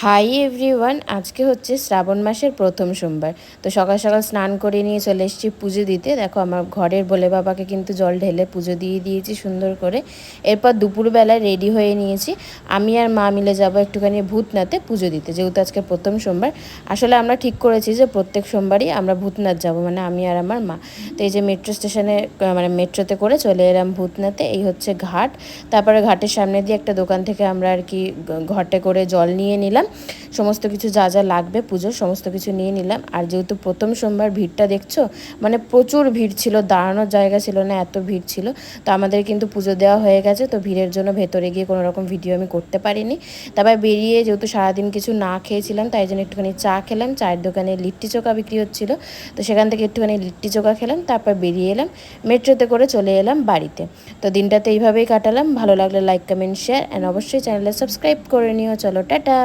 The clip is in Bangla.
হাই এভরিওয়ান, আজকে হচ্ছে শ্রাবণ মাসের প্রথম সোমবার। তো সকাল সকাল স্নান করে নিয়ে চলে এসেছি পুজো দিতে। দেখো আমার ঘরের বলে বাবাকে কিন্তু জল ঢেলে পুজো দিয়ে দিয়েছি সুন্দর করে। এরপর দুপুরবেলায় রেডি হয়ে নিয়েছি, আমি আর মা মিলে যাব একটুখানি ভূতনাথে পুজো দিতে, যেহেতু আজকে প্রথম সোমবার। আসলে আমরা ঠিক করেছি যে প্রত্যেক সোমবারই আমরা ভূতনাথ যাব, মানে আমি আর আমার মা। তো এই যে মেট্রো স্টেশনে মানে মেট্রোতে করে চলে এলাম ভূতনাথে। এই হচ্ছে ঘাট। তারপরে ঘাটের সামনে দিয়ে একটা দোকান থেকে আমরা আর কি ঘটে করে জল নিয়ে নিলাম, সমস্ত কিছু যা যা লাগবে পুজোর সমস্ত কিছু নিয়ে নিলাম। আর যেহেতু প্রথম সোমবার ভিড়টা দেখছো, মানে প্রচুর ভিড় ছিল, দাঁড়ানোর জায়গা ছিল না, এত ভিড় ছিল। তো আমাদের কিন্তু পুজো দেওয়া হয়ে গেছে, তো ভিড়ের জন্য ভেতরে গিয়ে কোনো রকম ভিডিও আমি করতে পারিনি। তারপর বেরিয়ে যেহেতু সারাদিন কিছু না খেয়েছিলাম, তাই জন্য একটুখানি চা খেলাম। চায়ের দোকানে লিট্টি চোখা বিক্রি হচ্ছিল, তো সেখান থেকে একটুখানি লিট্টি চোখা খেলাম। তারপর বেরিয়ে এলাম, মেট্রোতে করে চলে এলাম বাড়িতে। তো দিনটাতে এইভাবেই কাটালাম। ভালো লাগলে লাইক কমেন্ট শেয়ার অ্যান্ড অবশ্যই চ্যানেলে সাবস্ক্রাইব করে নিও। চলো টাটা।